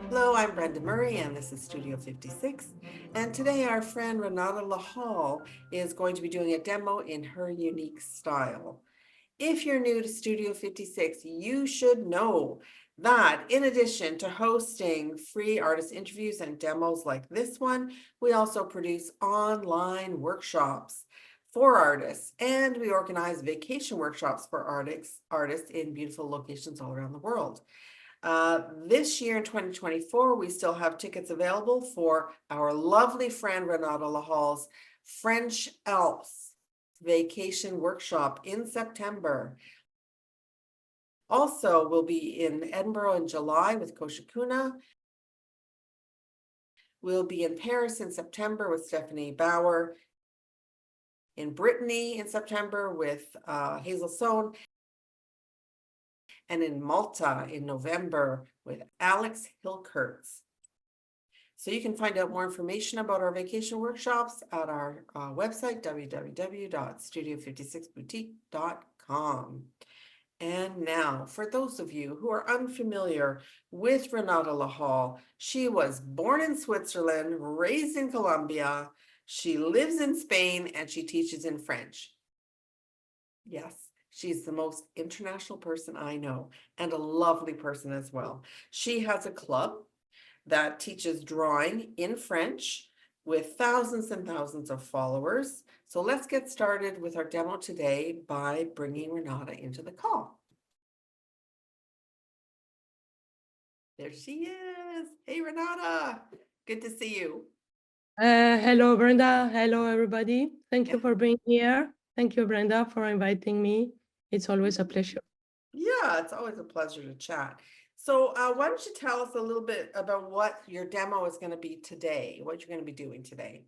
Hello, I'm Brenda Murray, and this is Studio 56. And today, our friend Renata Lahalle is going to be doing a demo in her unique style. If you're new to Studio 56, you should know that in addition to hosting free artist interviews and demos like this one, we also produce online workshops for artists, and we organize vacation workshops for artists in beautiful locations all around the world. This year in 2024, we still have tickets available for our lovely friend Renata Lahalle's French Alps vacation workshop in September. Also, we'll be in Edinburgh in July with Koshikuna. We'll be in Paris in September with Stephanie Bauer, in Brittany in September with Hazel Sohn, and in Malta in November with Alex Hilkertz. So you can find out more information about our vacation workshops at our website, www.studio56boutique.com. And now, for those of you who are unfamiliar with Renata Lahalle, she was born in Switzerland, raised in Colombia. She lives in Spain, and she teaches in French. Yes, she's the most international person I know, and a lovely person as well. She has a club that teaches drawing in French with thousands and thousands of followers. So let's get started with our demo today by bringing Renata into the call. There she is. Hey, Renata. Good to see you. Hello, Brenda. Hello, everybody. Thank you Yeah. for being here. Thank you, Brenda, for inviting me. It's always a pleasure. Yeah, it's always a pleasure to chat. So why don't you tell us a little bit about what your demo is going to be today, what you're going to be doing today?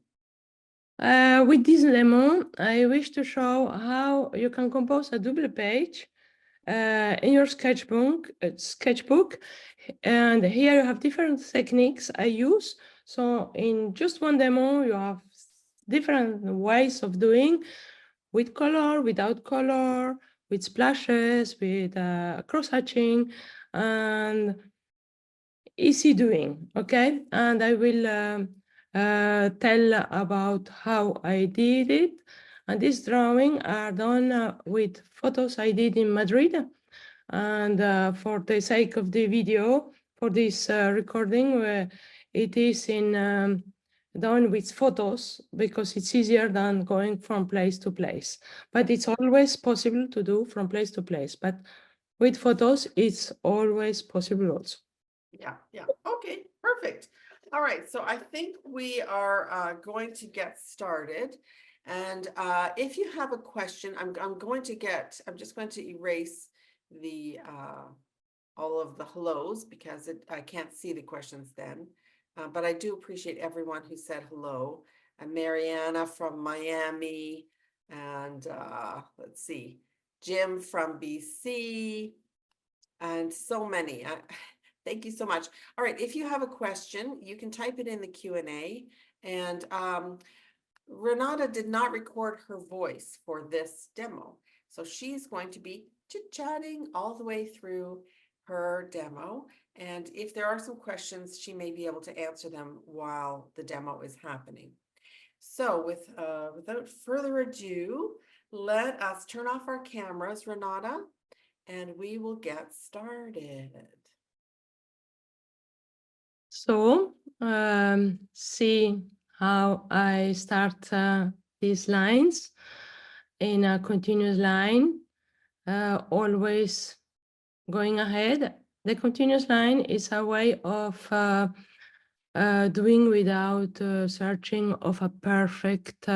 With this demo, I wish to show how you can compose a double page in your sketchbook. And here you have different techniques I use. So in just one demo, you have different ways of doing with color, without color, with splashes, with cross-hatching, and easy doing, okay? And I will tell about how I did it. And this drawing are done with photos I did in Madrid. And for the sake of the video, for this recording, it is done with photos because it's easier than going from place to place. But it's always possible to do from place to place. But with photos, it's always possible also. Yeah. Okay, perfect. All right, so I think we are going to get started. And if you have a question, I'm just going to erase the all of the hellos because I can't see the questions then. But I do appreciate everyone who said hello. And Mariana from Miami, and let's see, Jim from BC, and so many. Thank you so much. All right, if you have a question, you can type it in the Q&A. And Renata did not record her voice for this demo. So she's going to be chit-chatting all the way through her demo. And if there are some questions, she may be able to answer them while the demo is happening. So without further ado, let us turn off our cameras, Renata, and we will get started. So see how I start these lines in a continuous line, always going ahead. The continuous line is a way of doing without searching of a perfect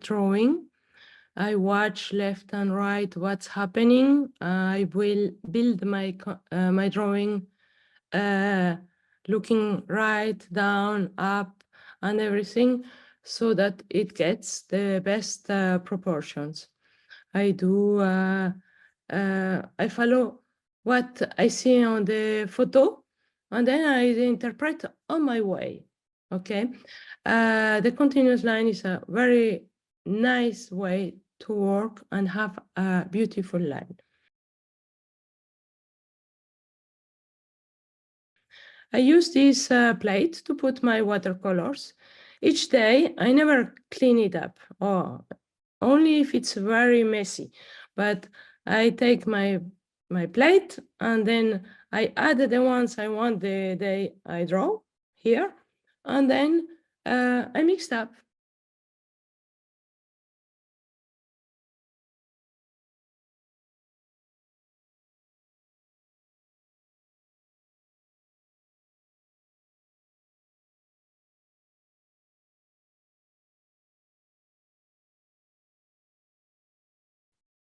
drawing. I watch left and right what's happening. I will build my drawing looking right, down, up, and everything, so that it gets the best proportions. I follow what I see on the photo, and then I interpret on my way, okay? The continuous line is a very nice way to work and have a beautiful line. I use this plate to put my watercolors. Each day, I never clean it up, only if it's very messy. But I take my plate and then I add the ones I want the day I draw here, and then I mixed up.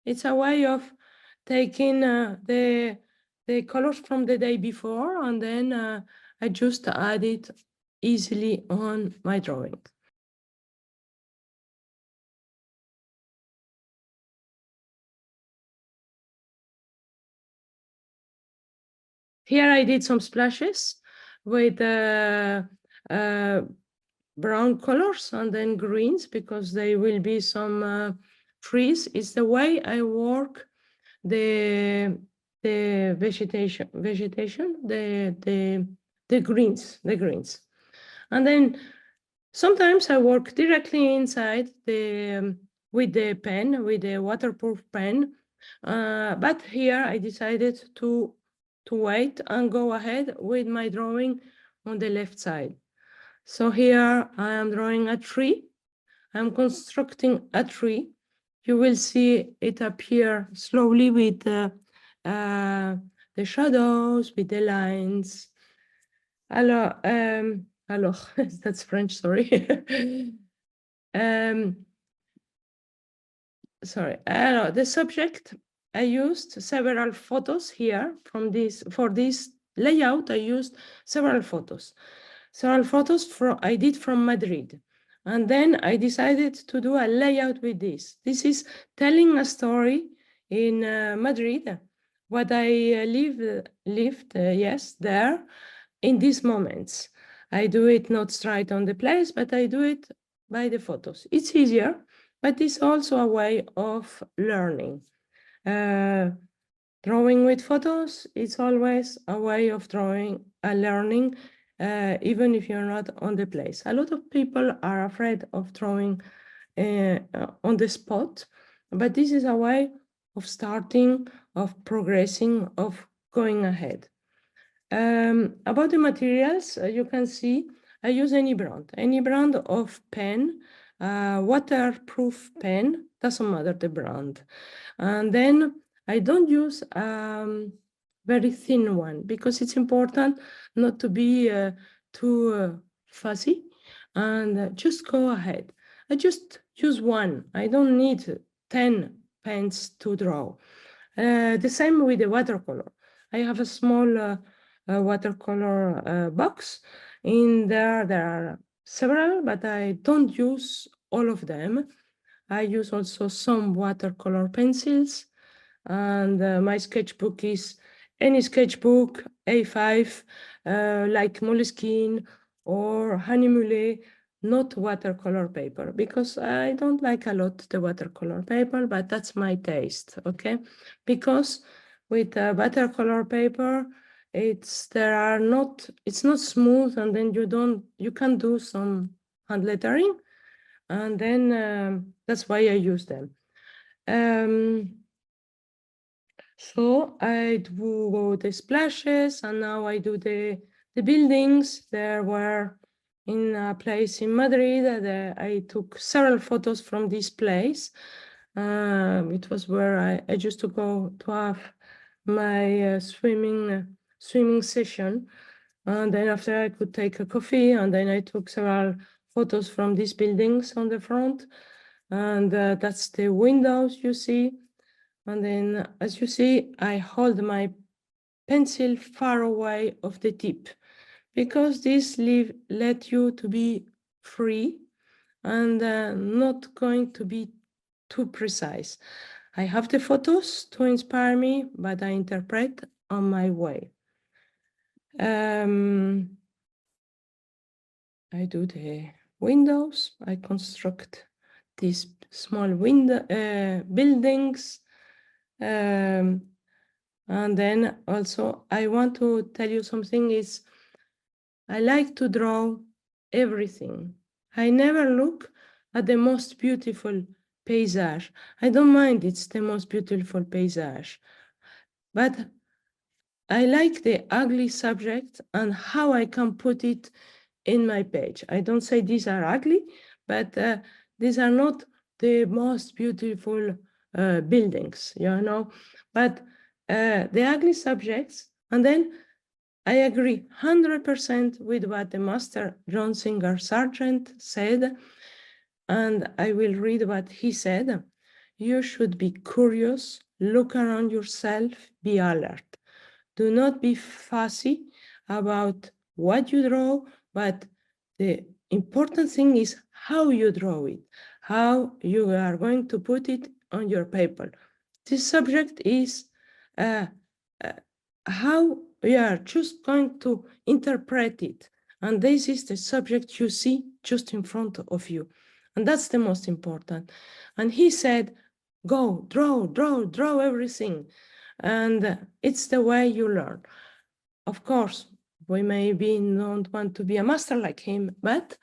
It's a way of taking the colors from the day before, and then I just add it easily on my drawing. Here I did some splashes with brown colors and then greens, because there will be some trees. It's the way I work the vegetation, the greens, and then sometimes I work directly inside with the pen, with the waterproof pen. But here I decided to wait and go ahead with my drawing on the left side. So here I am drawing a tree. I'm constructing a tree. You will see it appear slowly with the shadows, with the lines. Alors, that's French, sorry. Sorry, the subject, I used several photos here from this, for this layout, I used several photos I did from Madrid. And then I decided to do a layout with this. This is telling a story in Madrid, what I lived, yes, there in these moments. I do it not straight on the place, but I do it by the photos. It's easier, but it's also a way of learning. Drawing with photos is always a way of drawing and learning, even if you're not on the place. A lot of people are afraid of drawing on the spot, but this is a way of starting, of progressing, of going ahead. About the materials, you can see I use any brand of pen, waterproof pen, doesn't matter the brand. And then I don't use very thin one, because it's important not to be too fuzzy, and just go ahead. I just use one. I don't need 10 pens to draw. The same with the watercolor. I have a small watercolor box. In there are several, but I don't use all of them. I use also some watercolor pencils, and my sketchbook is any sketchbook, A5, like Moleskine or Honey, not watercolor paper, because I don't like a lot the watercolor paper, but that's my taste, okay? Because with watercolor paper, it's not smooth, and then you can do some hand lettering, and then that's why I use them. So I do the splashes, and now I do the buildings. There were in a place in Madrid that I took several photos from this place. It was where I used to go to have my swimming session. And then after I could take a coffee, and then I took several photos from these buildings on the front. And that's the windows you see. And then, as you see, I hold my pencil far away of the tip, because this let you to be free and not going to be too precise. I have the photos to inspire me, but I interpret on my way. I do the windows. I construct these small buildings. And then also I want to tell you something is I like to draw everything. I never look at the most beautiful paysage. I don't mind it's the most beautiful paysage, but I like the ugly subject and how I can put it in my page. I don't say these are ugly, but these are not the most beautiful buildings, you know, but the ugly subjects. And then I agree 100% with what the master John Singer Sargent said, and I will read what he said. You should be curious, look around yourself, be alert. Do not be fussy about what you draw, but the important thing is how you draw it, how you are going to put it on your paper. This subject is uh, uh, how you are just going to interpret it. And this is the subject you see just in front of you. And that's the most important. And he said, go, draw everything. And it's the way you learn. Of course, we maybe don't want to be a master like him, but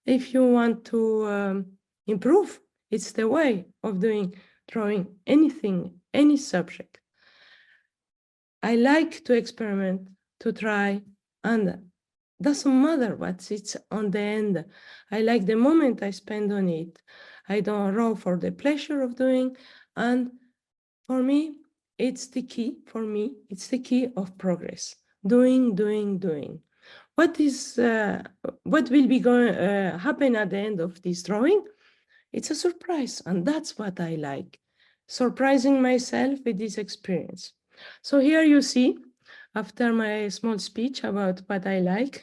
if you want to improve, it's the way of drawing anything, any subject. I like to experiment, to try, and doesn't matter what it's on the end. I like the moment I spend on it. I don't draw for the pleasure of doing, and for me, it's the key. For me, it's the key of progress. Doing. What is what will be going happen at the end of this drawing? It's a surprise, and that's what I like. Surprising myself with this experience. So here you see, after my small speech about what I like,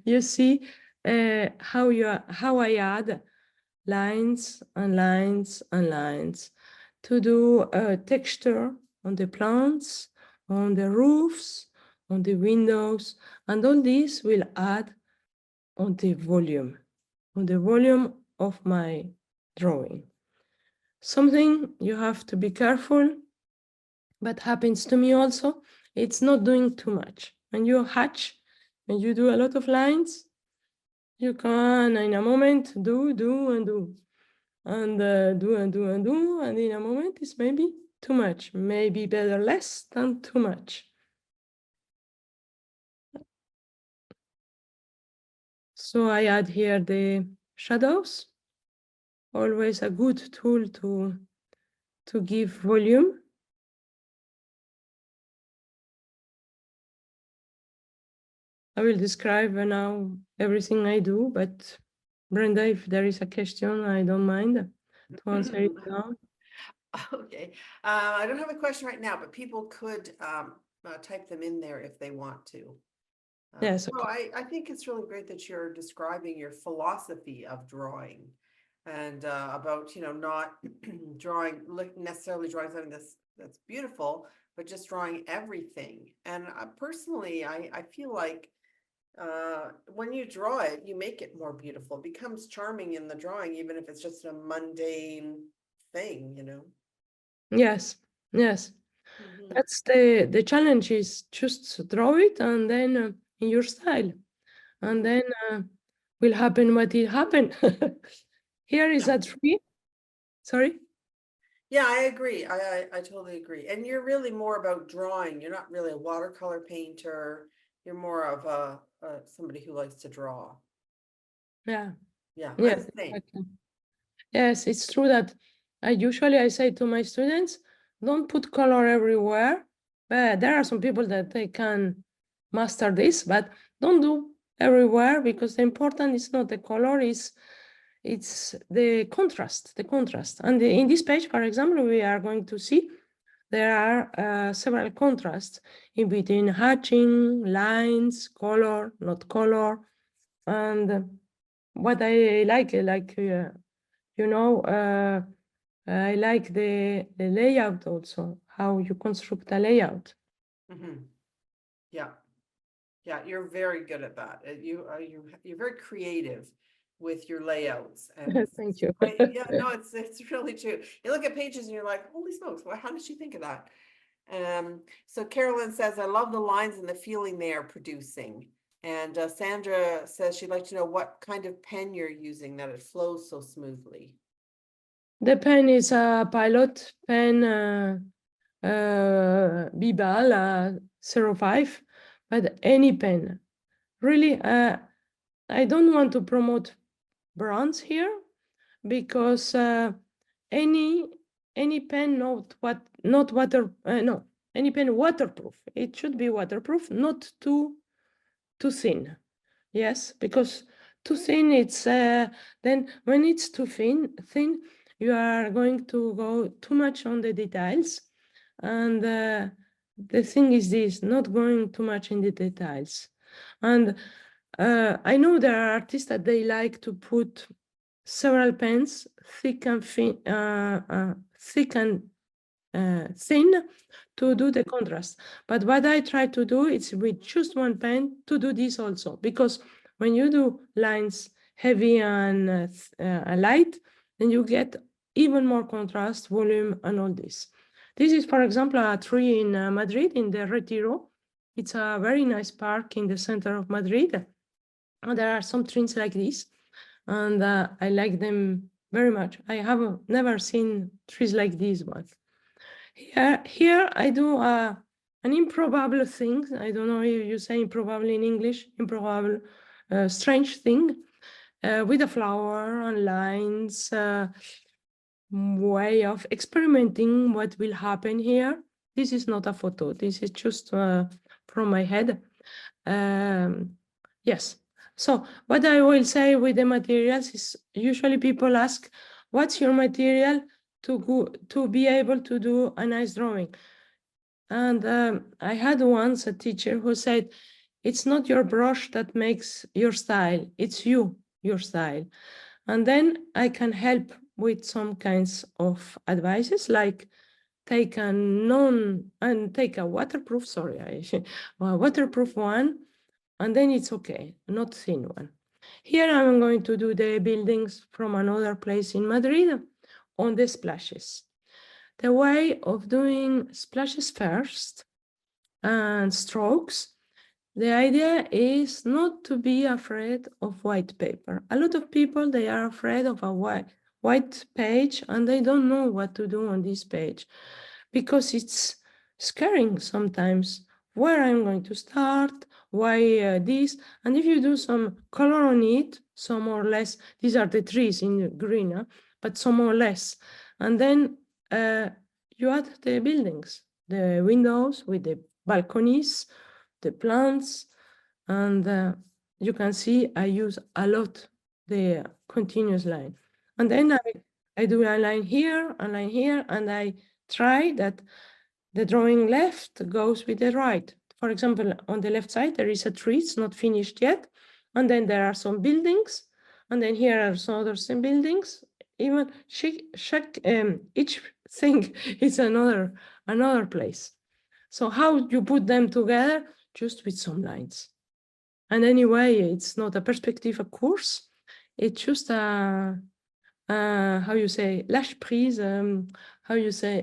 you see how I add lines and lines and lines to do a texture on the plants, on the roofs, on the windows, and all this will add on the volume of my drawing. Something you have to be careful, but happens to me also, it's not doing too much. When you hatch, when you do a lot of lines, you can in a moment do and do and in a moment it's maybe too much, maybe better less than too much. So I add here the shadows, always a good tool to give volume. I will describe now everything I do, but Brenda, if there is a question, I don't mind to answer it now. Okay, I don't have a question right now, but people could type them in there if they want to. Yes, No, okay. I think it's really great that you're describing your philosophy of drawing and about, not drawing, necessarily drawing something that's beautiful, but just drawing everything. And personally, I feel like when you draw it, you make it more beautiful. It becomes charming in the drawing, even if it's just a mundane thing. Yes, yes. Mhm. That's the challenge is just draw it and then in your style. And Mhm. then will happen what will happen. Here is Yeah. a tree. Sorry? Yeah, I agree. I totally agree. And you're really more about drawing. You're not really a watercolor painter. You're more of somebody who likes to draw. Yeah. Yeah, I'm Yes, the same. exactly. Yes, it's true that I say to my students, don't put color everywhere. But there are some people that they can master this, but don't do everywhere because the important is not the color, it's the contrast. And in this page, for example, we are going to see there are several contrasts in between hatching, lines, color, not color, and what I like I like the layout also, how you construct a layout. Mhm. Yeah, yeah, you're very good at that. You're very creative with your layouts and Thank you. yeah, no, it's really true. You look at pages and you're like, holy smokes, well, how did she think of that? So Carolyn says, I love the lines and the feeling they are producing. And Sandra says she'd like to know what kind of pen you're using, that it flows so smoothly. The pen is a Pilot pen, Bibal 05, but any pen. Really, I don't want to promote brands here because any pen not water no any pen waterproof. It should be waterproof, not too thin. Yes, because too thin, it's then when it's too thin, you are going to go too much on the details, and the thing is this: not going too much in the details. And I know there are artists that they like to put several pens, thick and thin, thin, to do the contrast. But what I try to do is with just one pen to do this also, because when you do lines heavy and light, then you get even more contrast, volume, and all this. This is, for example, a tree in Madrid, in the Retiro. It's a very nice park in the center of Madrid. And there are some trees like this, and I like them very much. I have never seen trees like this one. Here I do an improbable thing. I don't know if you say improbable in English, improbable, strange thing, with a flower and lines, way of experimenting what will happen here. This is not a photo. This is just from my head. Yes. So what I will say with the materials is usually people ask, what's your material to be able to do a nice drawing? And I had once a teacher who said, it's not your brush that makes your style, it's you, your style. And then I can help with some kinds of advices, like take a waterproof, a waterproof one, and then it's okay, not thin one. Here I'm going to do the buildings from another place in Madrid on the splashes. The way of doing splashes first and strokes, the idea is not to be afraid of white paper. A lot of people, they are afraid of a white page and they don't know what to do on this page because it's scaring sometimes where I'm going to start, why this, and if you do some color on it, some more or less, these are the trees in green, but some more or less, and then you add the buildings, the windows with the balconies, the plants, and you can see I use a lot the continuous line. And then I do a line here, and I try that the drawing left goes with the right. For example, on the left side, there is a tree, it's not finished yet. And then there are some buildings. And then here are some other same buildings. Even each thing is another place. So how you put them together? Just with some lines. And anyway, it's not a perspective, of course. It's just a how you say, lâche prise, how you say,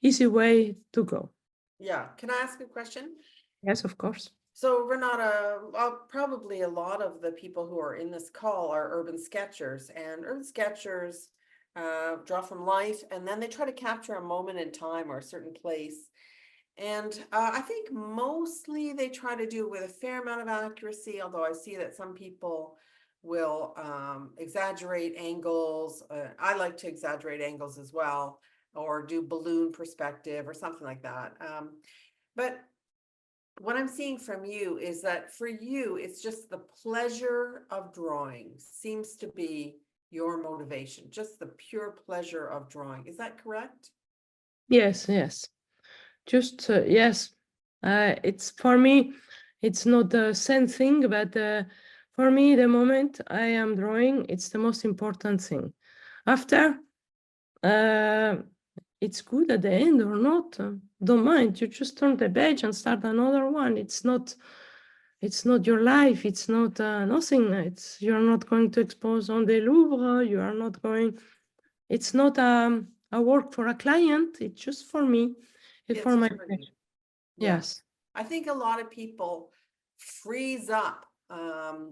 easy way to go. Yeah, can I ask a question? Yes, of course. So Renata, probably a lot of the people who are in this call are urban sketchers, and urban sketchers draw from life, and then they try to capture a moment in time or a certain place. And I think mostly they try to do it with a fair amount of accuracy, although I see that some people will exaggerate angles. I like to exaggerate angles as well, or do balloon perspective or something like that. But what I'm seeing from you is that for you, it's just the pleasure of drawing seems to be your motivation, just the pure pleasure of drawing. Is that correct? Yes, yes. Just, yes. It's for me, it's not the same thing, but for me, the moment I am drawing, it's the most important thing. After, it's good at the end or not, don't mind. You just turn the page and start another one. It's not your life. It's not nothing. You're not going to expose on the Louvre. You are not going. It's not a work for a client. It's just for me. It's for my just for you. pleasure. Yeah. Yes. I think a lot of people freeze up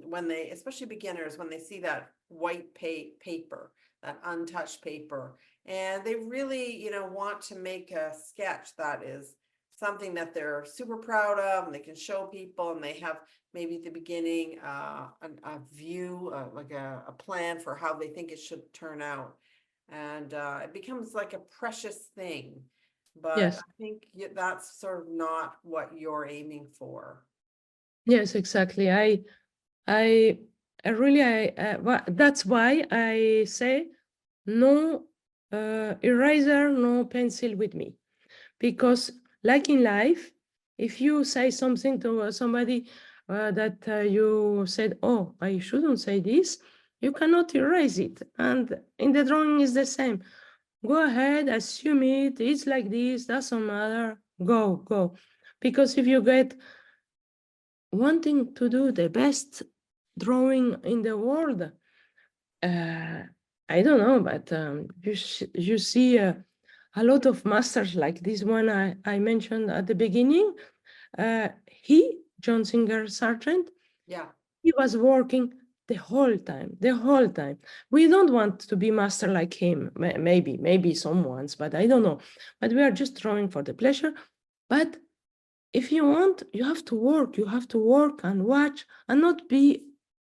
when they, especially beginners, when they see that white paper, that untouched paper, and they really, want to make a sketch that is something that they're super proud of and they can show people, and they have maybe at the beginning a view, like a plan for how they think it should turn out. And it becomes like a precious thing. But Yes, I think that's sort of not what you're aiming for. yes, exactly. I really, that's why I say no eraser, no pencil with me. Because like in life, if you say something to somebody that you said, oh, I shouldn't say this, you cannot erase it. And in the drawing is the same. Go ahead, assume it, it's like this, doesn't matter, go. Because if you get wanting to do the best drawing in the world, uh, I don't know, but you see a lot of masters like this one I mentioned at the beginning. John Singer Sargent, Yeah. he was working the whole time. We don't want to be master like him. Maybe someone's, but I don't know. But we are just drawing for the pleasure. But if you want, you have to work. You have to work and watch and not be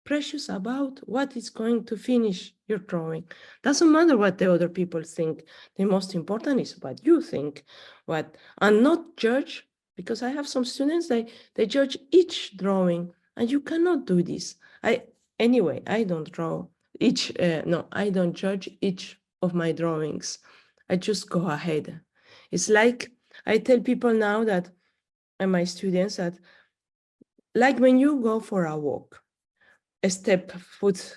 precious about what is going to finish your drawing. Doesn't matter what the other people think. The most important is what you think, and not judge, because I have some students, they judge each drawing, and you cannot do this. I don't draw each, no, I don't judge each of my drawings. I just go ahead. It's like I tell people now that, and my students, that like when you go for a walk, a step foot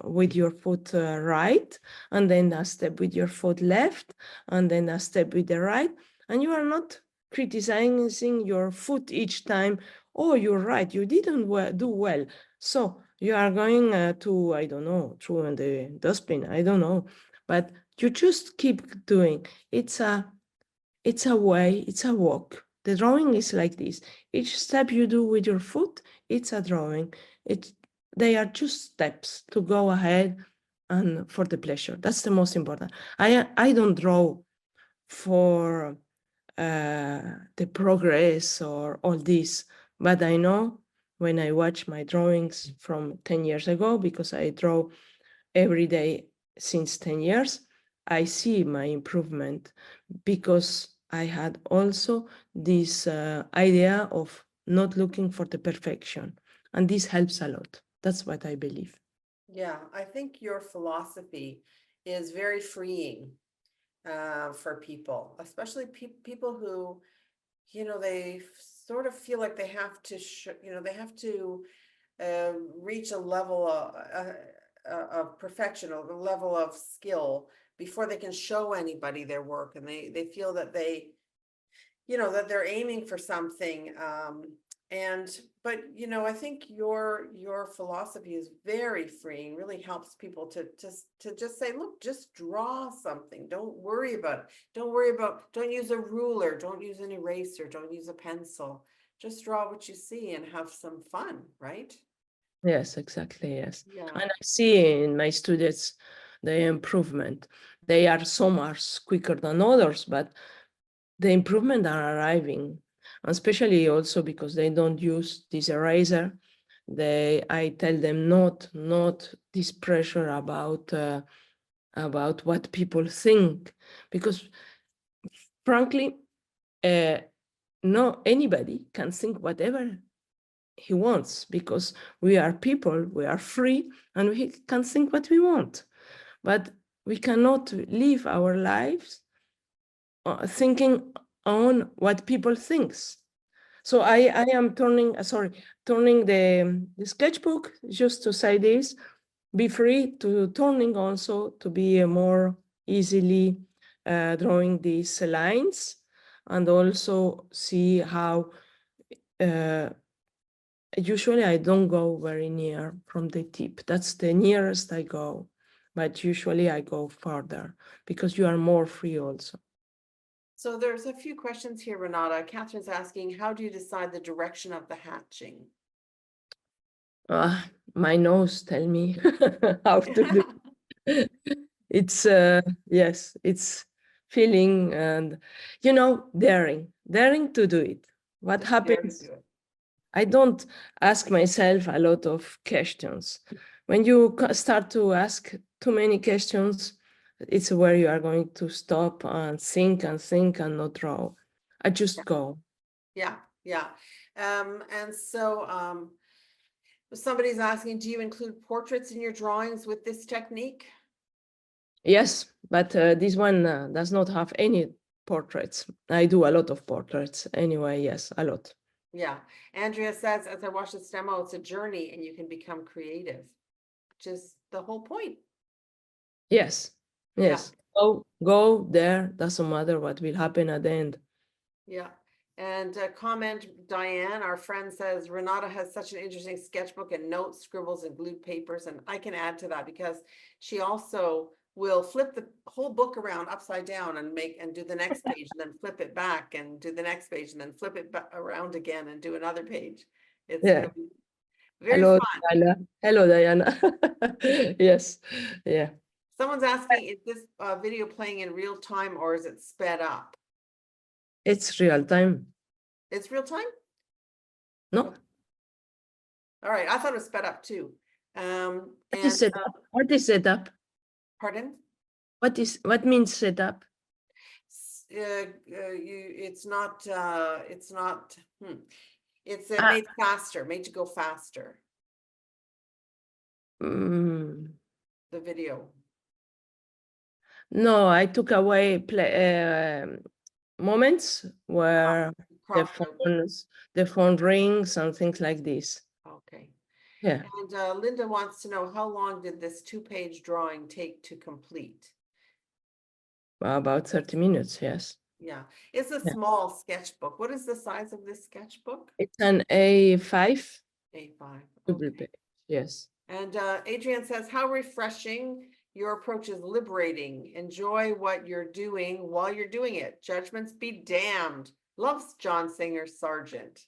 with your foot right, and then a step with your foot left, and then a step with the right, and you are not criticizing your foot each time. Oh, you're right, you didn't do well, so you are going to, I don't know, throw in the dustbin, I don't know, but you just keep doing. It's a way, it's a walk. The drawing is like this. Each step you do with your foot, it's a drawing. They are just steps to go ahead and for the pleasure. That's the most important. I don't draw for the progress or all this, but I know when I watch my drawings from 10 years ago, because I draw every day since 10 years, I see my improvement because I had also this idea of not looking for the perfection. And this helps a lot. That's what I believe. Yeah, I think your philosophy is very freeing for people, especially people who, they sort of feel like they have to, they have to reach a level of perfection, or a level of skill before they can show anybody their work, and they feel that that they're aiming for something. But I think your philosophy is very freeing, really helps people to just say, look, just draw something. Don't worry about it. Don't use a ruler, don't use an eraser, don't use a pencil. Just draw what you see and have some fun, right? Yes, exactly. Yes. Yeah. And I see in my students the improvement. They are some are quicker than others, but the improvement are arriving, especially also because they don't use this eraser. I tell them not this pressure about what people think, because frankly, no anybody can think whatever he wants, because we are people, we are free, and we can think what we want, but we cannot live our lives thinking on what people thinks. So I am turning the sketchbook, just to say this, be free to turning also to be more easily drawing these lines, and also see how usually I don't go very near from the tip. That's the nearest I go, but usually I go further because you are more free also. So there's a few questions here, Renata. Catherine's asking, how do you decide the direction of the hatching? My nose tell me how to do. It's yes, it's feeling and daring to do it. What Just dare to happens? do it. I don't ask myself a lot of questions. When you start to ask too many questions, it's where you are going to stop and think and not draw. I just go. Yeah, yeah. And so somebody's asking, do you include portraits in your drawings with this technique? Yes, but this one does not have any portraits. I do a lot of portraits anyway. Yes, a lot. Yeah. Andrea says, as I watch this demo, it's a journey and you can become creative, which is the whole point. Yes, Yeah, yes. Go there. Doesn't matter what will happen at the end. yeah. And comment, Diane, our friend says, Renata has such an interesting sketchbook and notes, scribbles and glued papers. And I can add to that because she also will flip the whole book around upside down and do the next page and then flip it back and do the next page and then flip it around again and do another page. It's Yeah. really very Hello, fun. Diana. Hello, Diana. Yes. Yeah. Someone's asking, is this video playing in real time or is it sped up? It's real time. It's real time? No? All right, I thought it was sped up too. What is And setup? What is setup? pardon? What means setup? It's not, it's Ah, made faster, made to go faster, mm, the video. no, I took away moments where the Cropped out. phone rings and things like this. Okay. Yeah, And Linda wants to know, how long did this 2-page drawing take to complete? about 30 minutes. Yes. Yeah, it's a Yeah. small sketchbook. What is the size of this sketchbook? It's an A5 A5, double okay. page. Yes. And Adrienne says, how refreshing. Your approach is liberating. Enjoy what you're doing while you're doing it. Judgments be damned. Loves John Singer Sargent.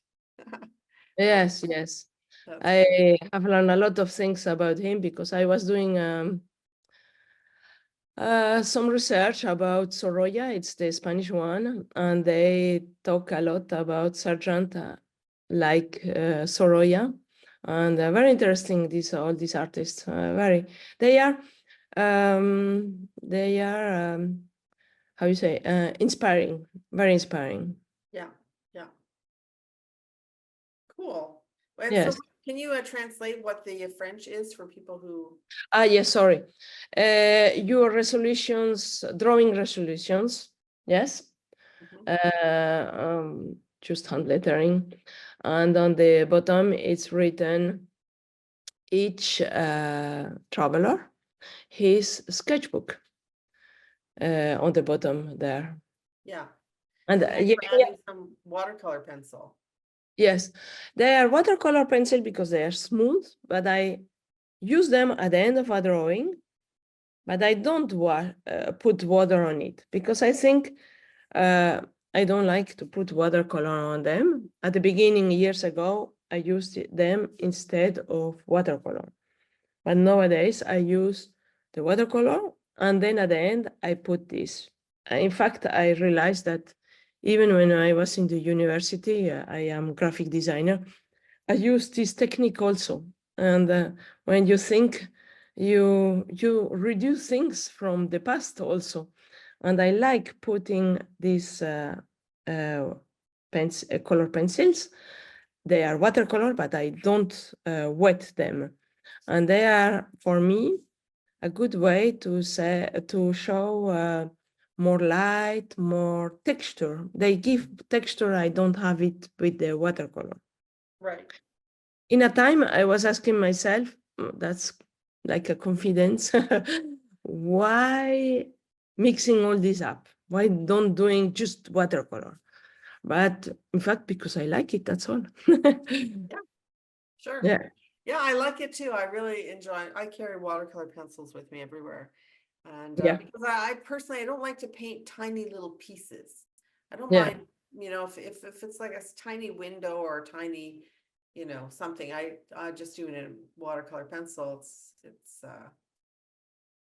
Yes, yes. That's great. I have learned a lot of things about him because I was doing some research about Sorolla, it's the Spanish one, and they talk a lot about Sargent, like Sorolla, and very interesting. All these artists, they are how you say, inspiring, very inspiring. Yeah, yeah. Cool. And so Yes. can you translate what the French is for people who? Yes, sorry. Your resolutions, drawing resolutions, yes. Mhm. Just hand lettering. And on the bottom, it's written each traveler, his sketchbook on the bottom there. Yeah. And And then yeah, you're adding some watercolor pencil. yes, they are watercolor pencil because they are smooth, but I use them at the end of a drawing, but I don't put water on it because I think I don't like to put watercolor on them. At the beginning, years ago, I used them instead of watercolor. But nowadays, I use the watercolor, and then at the end, I put this. In fact, I realized that even when I was in the university, I am graphic designer, I use this technique also. And when you think, you reduce things from the past also. And I like putting these color pencils. They are watercolor, but I don't wet them. And they are, for me, a good way to show more light, more texture. They give texture, I don't have it with the watercolor. Right. In a time, I was asking myself, that's like a confidence, why mixing all this up? Why don't doing just watercolor? But in fact, because I like it, that's all. Yeah, sure. Yeah, Yeah, I like it too. I really enjoy, I carry watercolor pencils with me everywhere. And yeah, because I personally, I don't like to paint tiny little pieces. I don't yeah, mind, if it's like a tiny window or a tiny you know, something. I just do it in watercolor pencil. It's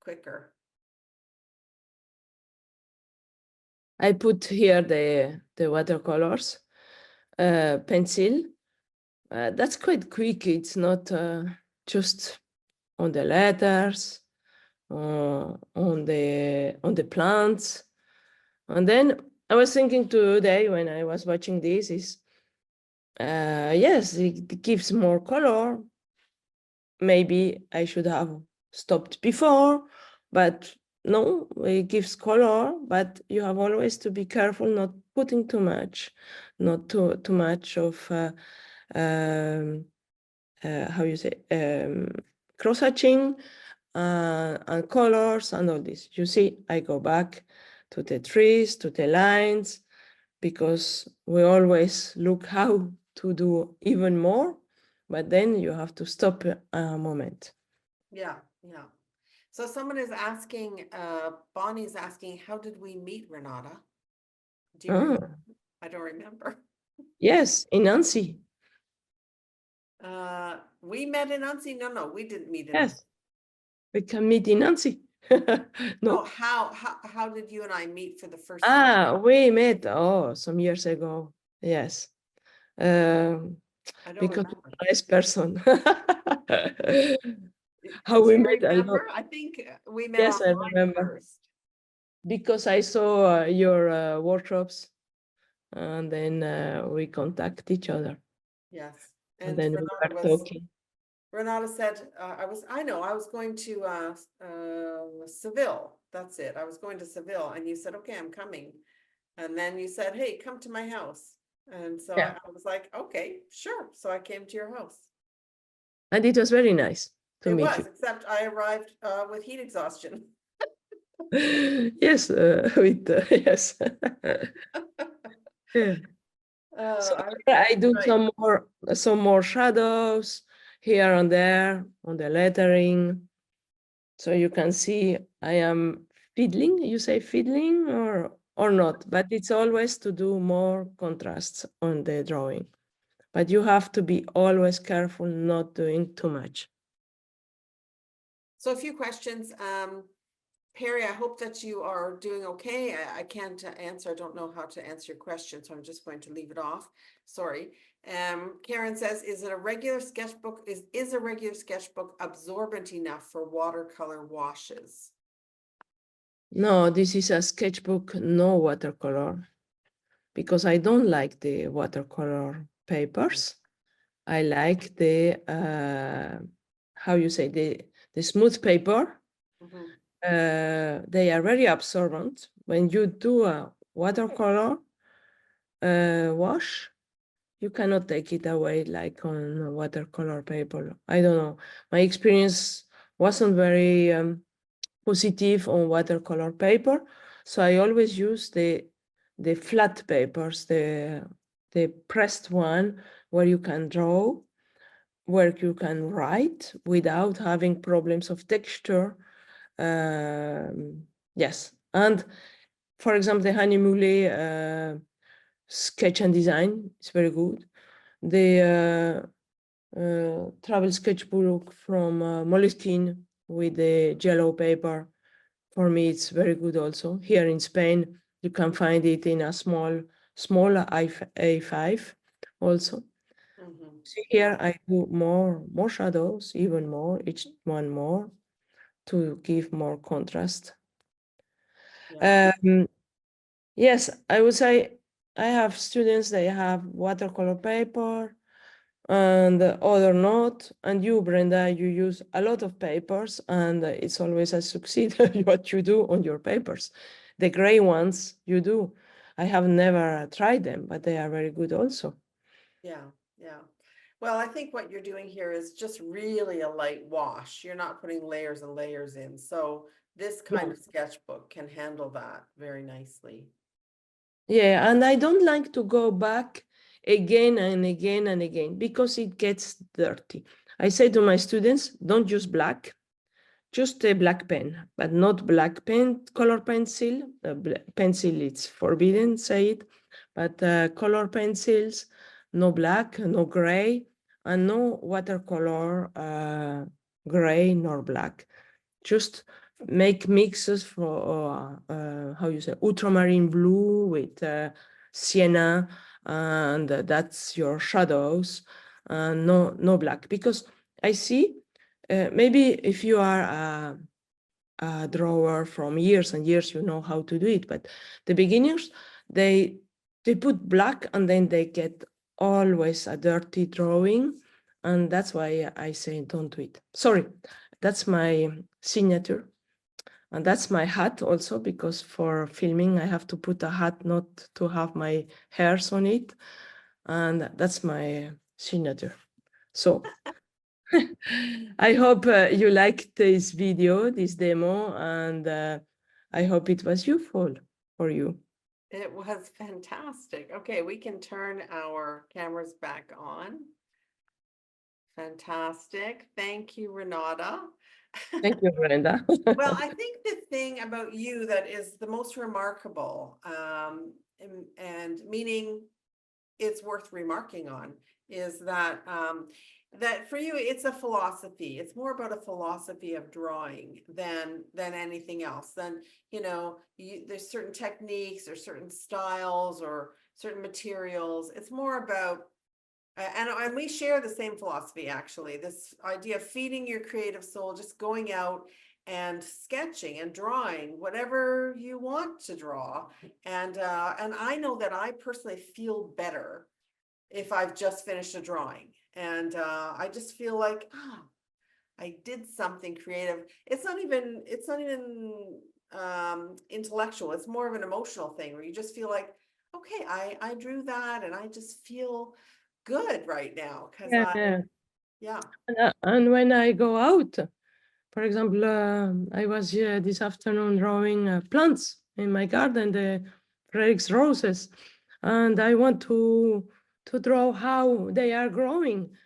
quicker. I put here the watercolors pencil. That's quite quick. It's not just on the letters, on the plants. And then I was thinking today when I was watching this is, yes, it gives more color. Maybe I should have stopped before, but no, it gives color, but you have always to be careful not putting too much, not too much of um, how you say, cross-hatching and colors and all this. You see, I go back to the trees, to the lines, because we always look how to do even more, but then you have to stop a moment. Yeah, yeah. So someone is asking, Bonnie's asking, how did we meet, Renata? Do you remember? Oh, I don't remember. yes, in Nancy. We met in Muncie? No, we didn't meet in Muncie. Yes, we can meet in Nancy. Oh, No? how did you and I meet for the first time? Ah, we met, some years ago. Yes. Um, I don't because remember. you're a nice person. How Do we you met, I don't. remember? I think we met Yes, I online remember. first. Because I saw your workshops, and then we contact each other, Yes. and And then we were talking. Renata said, I know, I was going to Seville. That's it. I was going to Seville and you said, okay, I'm coming. And then you said, hey, come to my house. And so Yeah, I was like, okay, sure. So I came to your house. and it was very nice to It meet was, you. except I arrived with heat exhaustion. Yes, with yes. Yeah. So I I do right. some more shadows here and there on the lettering. So you can see I am fiddling. You say fiddling or not, but it's always to do more contrasts on the drawing. But you have to be always careful not doing too much. So a few questions. Perry, I hope that you are doing okay. I can't answer. I don't know how to answer your question, so I'm just going to leave it off. Sorry. Karen says, is a regular sketchbook absorbent enough for watercolor washes? No, this is a sketchbook, no watercolor, because I don't like the watercolor papers. I like the how you say the smooth paper. Mhm. They are very absorbent. When you do a watercolor wash, you cannot take it away like on watercolor paper. I don't know. My experience wasn't very positive on watercolor paper, so I always use the flat papers, the pressed one where you can draw, where you can write without having problems of texture. Yes, and for example, the Honey Moulet sketch and design is very good. The travel sketchbook from Moleskine with the yellow paper, for me, it's very good also. Here in Spain, you can find it in a small A5 also. Mhm. See Yeah, here, I do more shadows, even more, each one more, to give more contrast. yeah. Um, yes, I would say I have students, they have watercolor paper and the other not. And you, Brenda, you use a lot of papers and it's always a succeed what you do on your papers. The gray ones you do. I have never tried them, but they are very good also. Yeah, yeah. Well, I think what you're doing here is just really a light wash. You're not putting layers and layers in. So this kind No. of sketchbook can handle that very nicely. Yeah, and I don't like to go back again and again and again because it gets dirty. I say to my students, don't use black, just a black pen, but not black pen, color pencil. Pencil, it's forbidden, say it, but color pencils, no black, no gray, and no watercolor, gray nor black. Just make mixes for how you say ultramarine blue with sienna, and that's your shadows, and no black, because I see maybe if you are a drawer from years and years, you know how to do it, but the beginners, they put black and then they get always a dirty drawing, and that's why I say don't do it. Sorry, that's my signature. And that's my hat also, because for filming, I have to put a hat not to have my hairs on it. And that's my signature. So I hope you liked this video, this demo, and I hope it was useful for you. It was fantastic. Okay, we can turn our cameras back on. Fantastic. Thank you, Renata. Thank you, Brenda. Well, I think the thing about you that is the most remarkable, and meaning it's worth remarking on, is that that for you it's a philosophy. It's more about a philosophy of drawing than anything else. Then there's certain techniques or certain styles or certain materials. It's more about and we share the same philosophy, actually, this idea of feeding your creative soul, just going out and sketching and drawing whatever you want to draw. And I know that I personally feel better if I've just finished a drawing, and I just feel like, I did something creative. It's not even intellectual. It's more of an emotional thing where you just feel like, okay, I drew that and I just feel good right now because Yeah. yeah. And when I go out, for example, I was this afternoon drawing plants in my garden, the Frederick's roses, and I want to draw how they are growing.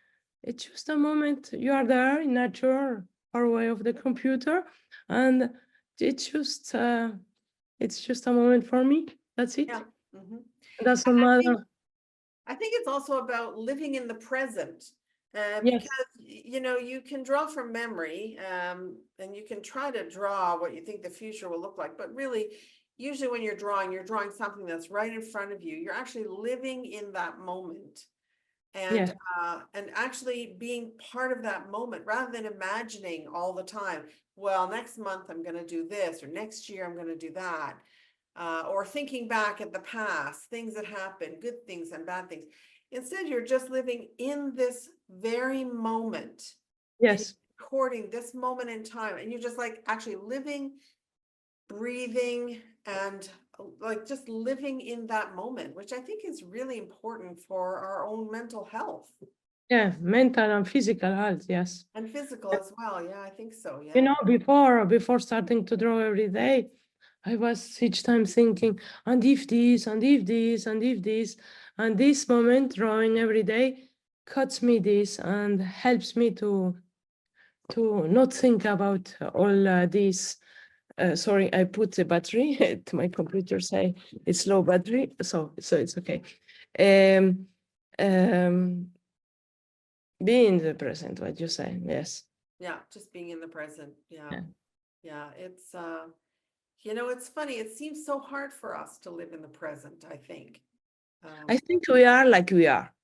It's just a moment you are there in nature, far away of the computer, and it's just a moment for me. That's it. Yeah. Mhm. Doesn't matter. I think it's also about living in the present, Yes. because you can draw from memory, and you can try to draw what you think the future will look like, but really, usually when you're drawing something that's right in front of you. You're actually living in that moment, and Yeah. actually being part of that moment rather than imagining all the time, well, next month I'm going to do this, or next year I'm going to do that. Or thinking back at the past, things that happened, good things and bad things. Instead, you're just living in this very moment, and Yes. you're recording this moment in time, and you're just like actually living, breathing, and like just living in that moment, which I think is really important for our own mental health Yeah. Mental and physical health. Yes. and physical as well. Yeah, I think so. You Yeah. know, before starting to draw every day, I was each time thinking, and if this, and if this, and if this, and this moment drawing every day cuts me this and helps me to not think about all this. Sorry, I put the battery to my computer, say it's low battery, so it's okay. Um, um, be in the present, what you say, yes. Yeah, just being in the present. Yeah. Yeah. Yeah, it's it's funny. It seems so hard for us to live in the present, I think. I think we are like we are.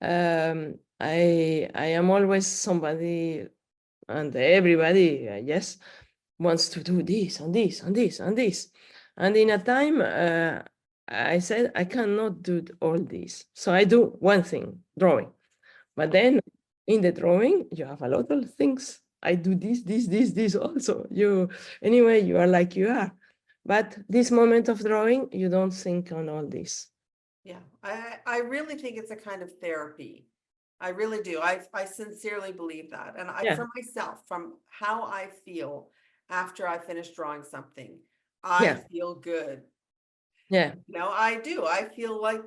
I am always somebody, and everybody, yes, wants to do this and this and this and this. And in a time, I said, I cannot do all this. So I do one thing, drawing. But then in the drawing, you have a lot of things. I do this also. Anyway, you are like you are. But this moment of drawing, you don't think on all this. Yeah, I really think it's a kind of therapy. I really do. I sincerely believe that. And Yeah, for myself, from how I feel after I finish drawing something, I yeah, feel good. yeah, I do. I feel like,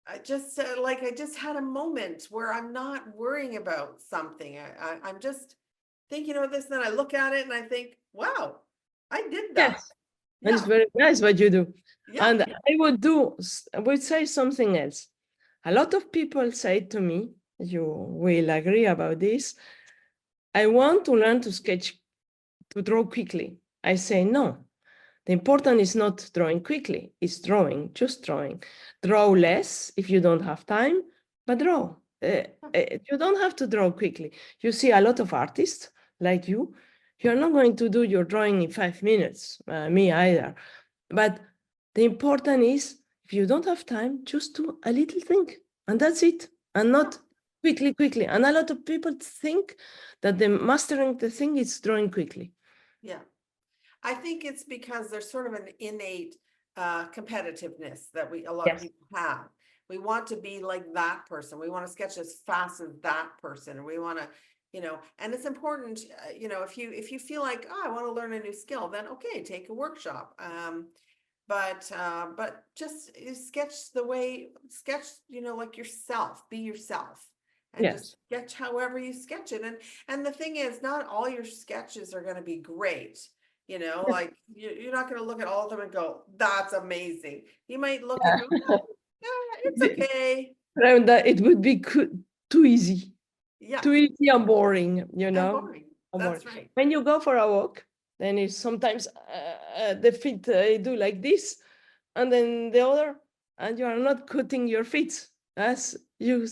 I just had a moment where I'm not worrying about something. I'm just thinking about this, then I look at it and I think, wow, I did that. yes. And it's Yeah, very nice what you do. yeah, And I would say something else. A lot of people say to me, you will agree about this, I want to learn to sketch, to draw quickly. I say, no, the important is not drawing quickly, it's drawing, just drawing. Draw less if you don't have time, but draw. You don't have to draw quickly. You see a lot of artists like you're not going to do your drawing in 5 minutes, me either. But the important is, if you don't have time, just do a little thing, and that's it, and not quickly. And a lot of people think that the mastering the thing is drawing quickly. Yeah. I think it's because there's sort of an innate competitiveness that a lot of people have. We want to be like that person. We want to sketch as fast as that person. We want to, and it's important, if you feel like, oh, I want to learn a new skill, then okay, take a workshop. But just sketch like yourself, be yourself. And just sketch however you sketch it. And the thing is, not all your sketches are going to be great. Like you're not going to look at all of them and go, that's amazing. You might look and go, oh, yeah, it's okay. It would be too easy. Yeah. Too easy and boring, And boring. That's right. When you go for a walk, then it's sometimes the feet do like this, and then the other, and you are not cutting your feet. As you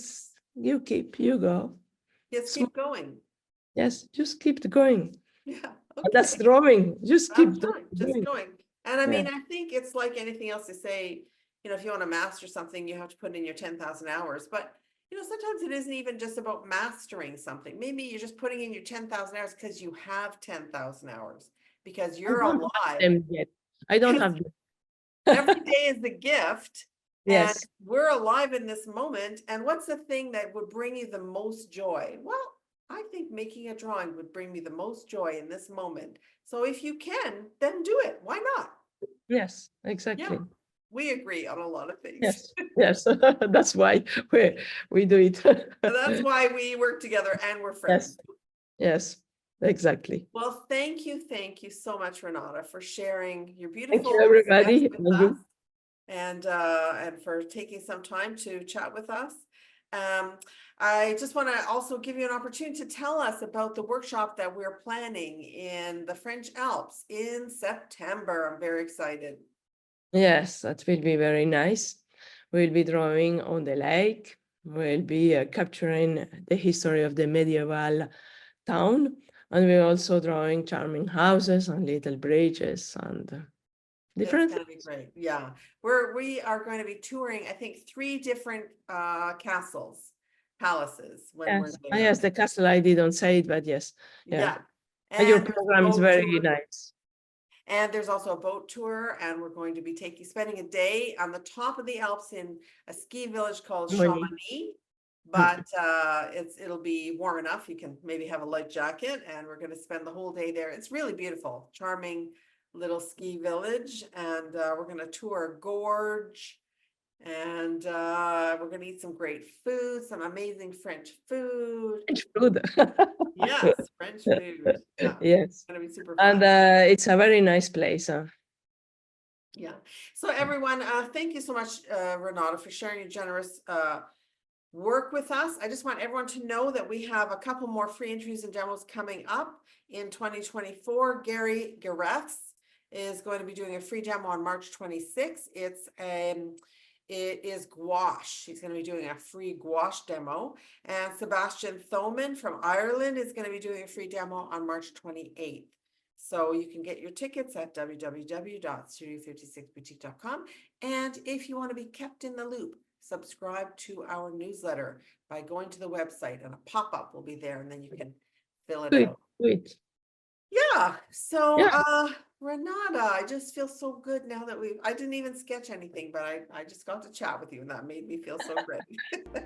go. Yes, keep going. Yes, just keep going. Yeah. Okay. That's drawing. Just keep just going. And I mean, I think it's like anything else to say, if you want to master something, you have to put in your 10,000 hours. But, sometimes it isn't even just about mastering something. Maybe you're just putting in your 10,000 hours because you have 10,000 hours, because you're alive. I don't have them. Every day is the gift. Yes. And we're alive in this moment. And what's the thing that would bring you the most joy? Well, I think making a drawing would bring me the most joy in this moment. So if you can, then do it. Why not? Yes, exactly. Yeah, we agree on a lot of things. Yes. That's why we do it. That's why we work together and we're friends. Yes, exactly. Well, thank you so much, Renata, for sharing your beautiful Thank you, everybody. with us, and for taking some time to chat with us. I just want to also give you an opportunity to tell us about the workshop that we're planning in the French Alps in September. I'm very excited. Yes, that will be very nice. We'll be drawing on the lake. We'll be capturing the history of the medieval town. And we're also drawing charming houses and little bridges and different. It's going to be great. Yeah. We are going to be touring, I think, 3 different palaces when we're there. Yes, the castle, I didn't say it, but yes. Yeah. And your program is very nice. And there's also a boat tour, and we're going to be spending a day on the top of the Alps in a ski village called Chamonix. But it'll be warm enough. You can maybe have a light jacket, and we're going to spend the whole day there. It's really beautiful, charming little ski village, and we're going to tour a gorge, and we're going to eat some great food, some amazing French food. Yes, French food. Yeah. Yes. It's going to be super fun. And it's a very nice place. Yeah. So everyone, thank you so much, Renata, for sharing your generous work with us. I just want everyone to know that we have a couple more free interviews and demos coming up in 2024. Gary Garetz is going to be doing a free demo on March 26th. It is gouache. He's going to be doing a free gouache demo. And Sebastian Thoman from Ireland is going to be doing a free demo on March 28th. So you can get your tickets at www.studio56boutique.com. And if you want to be kept in the loop, subscribe to our newsletter by going to the website, and a pop-up will be there, and then you can fill it out. Yeah. So Renata, I just feel so good now that I didn't even sketch anything, but I just got to chat with you, and that made me feel so great.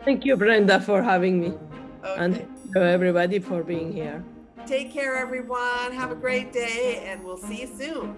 Thank you, Brenda, for having me. Okay. And everybody for being here. Take care, everyone. Have a great day, and we'll see you soon.